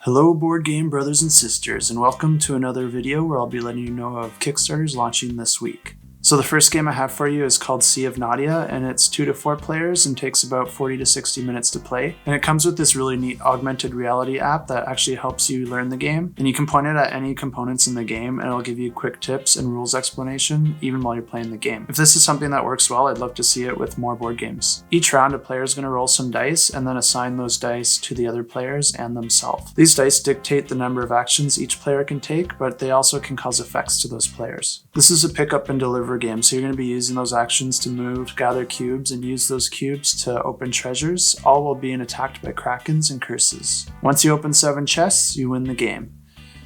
Hello board game brothers and sisters, and welcome to another video where I'll be letting you know of Kickstarters launching this week. So the first game I have for you is called 𝗚𝗵𝗲 of Nadia, and it's 2 to 4 players and takes about 40 to 60 minutes to play. And it comes with this really neat augmented reality app that actually helps you learn the game. And you can point it at any components in the game and it'll give you quick tips and rules explanation even while you're playing the game. If this is something that works well, I'd love to see it with more board games. Each round a player is going to roll some dice and then assign those dice to the other players and themselves. These dice dictate the number of actions each player can take, but they also can cause effects to those players. This is a pick up and deliver game, so you're going to be using those actions to move, gather cubes, and use those cubes to open treasures, all while being attacked by krakens and curses. Once you open 7 chests, you win the game.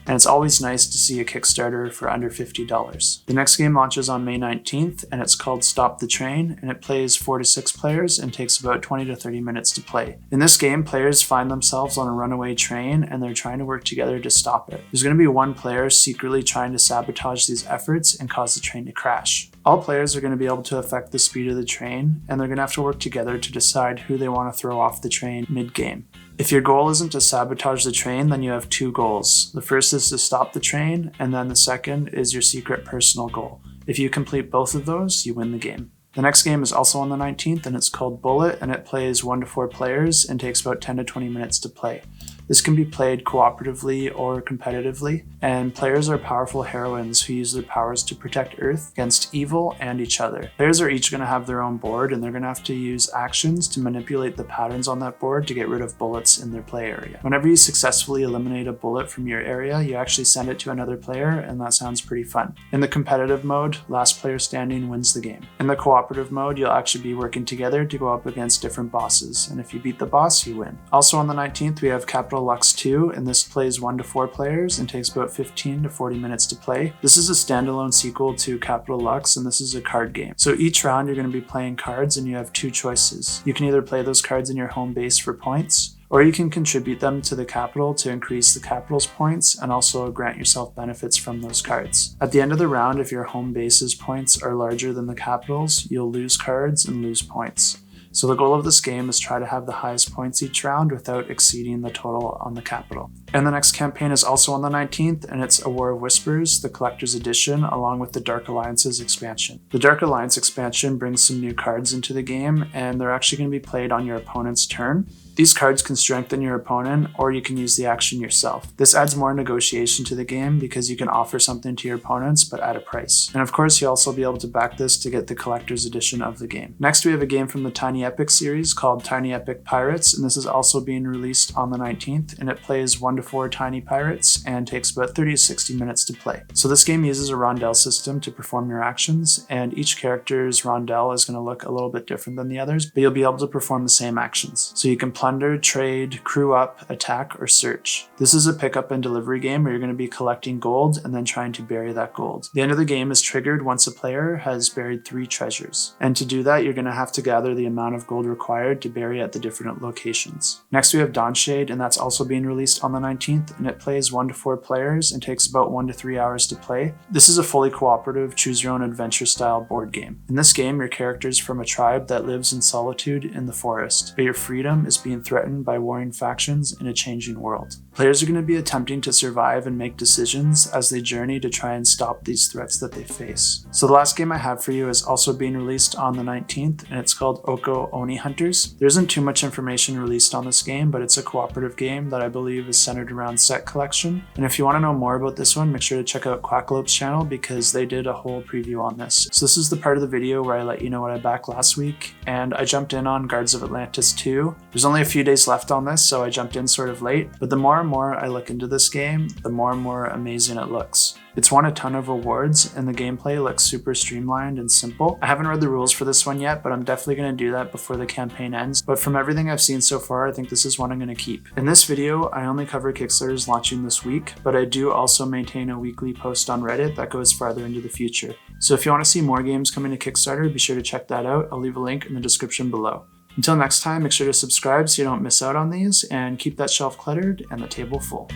And it's always nice to see a Kickstarter for under $50. The next game launches on May 19th, and it's called Stop the Train, and it plays 4 to 6 players and takes about 20 to 30 minutes to play. In this game, players find themselves on a runaway train and they're trying to work together to stop it. There's going to be one player secretly trying to sabotage these efforts and cause the train to crash. All players are going to be able to affect the speed of the train, and they're going to have to work together to decide who they want to throw off the train mid-game. If your goal isn't to sabotage the train, then you have 2 goals. The first is to stop the train, and then the second is your secret personal goal. If you complete both of those, you win the game. The next game is also on the 19th, and it's called 𝗚𝗵𝗲, and it plays 1 to 4 players and takes about 10 to 20 minutes to play. This can be played cooperatively or competitively, and players are powerful heroines who use their powers to protect Earth against evil and each other. Players are each going to have their own board, and they're going to have to use actions to manipulate the patterns on that board to get rid of bullets in their play area. Whenever you successfully eliminate a bullet from your area, you actually send it to another player, and that sounds pretty fun. In the competitive mode, last player standing wins the game. In the cooperative mode, you'll actually be working together to go up against different bosses, and if you beat the boss, you win. Also on the 19th, we have 𝗵𝗚𝗟𝗄, and this plays 1 to 4 players and takes about 15 to 40 minutes to play. This is a standalone sequel to 𝗵𝗚𝗟𝗄, and this is a card game. So each round you're going to be playing cards, and you have 2 choices. You can either play those cards in your home base for points, or you can contribute them to the capital to increase the capital's points and also grant yourself benefits from those cards. At the end of the round, if your home base's points are larger than the capital's, you'll lose cards and lose points. So the goal of this game is try to have the highest points each round without exceeding the total on the capital. And the next campaign is also on the 19th, and it's 𝗚𝗚𝗃, the Collector's Edition, along with the Dark Alliance's expansion. The Dark Alliance expansion brings some new cards into the game, and they're actually going to be played on your opponent's turn. These cards can strengthen your opponent, or you can use the action yourself. This adds more negotiation to the game because you can offer something to your opponents, but at a price. And of course, you'll also be able to back this to get the Collector's Edition of the game. Next, we have a game from the 𝗏𝗏𝗃 series called 𝗏𝗏𝗃 and this is also being released on the 19th, and it plays 1 to 4 tiny pirates and takes about 30 to 60 minutes to play. So this game uses a rondel system to perform your actions, and each character's rondel is going to look a little bit different than the others, but you'll be able to perform the same actions. So you can plunder, trade, crew up, attack, or search. This is a pickup and delivery game where you're going to be collecting gold and then trying to bury that gold. The end of the game is triggered once a player has buried 3 treasures. And to do that, you're going to have to gather the amount of gold required to bury at the different locations. Next we have Dawnshade, and that's also being released on the 19th, and it plays 1 to 4 players and takes about 1 to 3 hours to play. This is a fully cooperative, choose your own adventure style board game. In this game, your character is from a tribe that lives in solitude in the forest, but your freedom is being threatened by warring factions in a changing world. Players are going to be attempting to survive and make decisions as they journey to try and stop these threats that they face. So the last game I have for you is also being released on the 19th, and it's called Okko Chronicles. There isn't too much information released on this game, but it's a cooperative game that I believe is centered around set collection. And if you want to know more about this one, make sure to check out 𝗏𝗏𝗃𝗀's channel because they did a whole preview on this. So this is the part of the video where I let you know what I backed last week, and I jumped in on Guards of Atlantis 2. There's only a few days left on this, so I jumped in sort of late, but the more and more I look into this game, the more and more amazing it looks. It's won a ton of awards, and the gameplay looks super streamlined and simple. I haven't read the rules for this one yet, but I'm definitely going to do that before the campaign ends. But from everything I've seen so far, I think this is one I'm going to keep. In this video, I only cover Kickstarters launching this week, but I do also maintain a weekly post on Reddit that goes farther into the future. So if you want to see more games coming to Kickstarter, be sure to check that out. I'll leave a link in the description below. Until next time, make sure to subscribe so you don't miss out on these, and keep that shelf cluttered and the table full.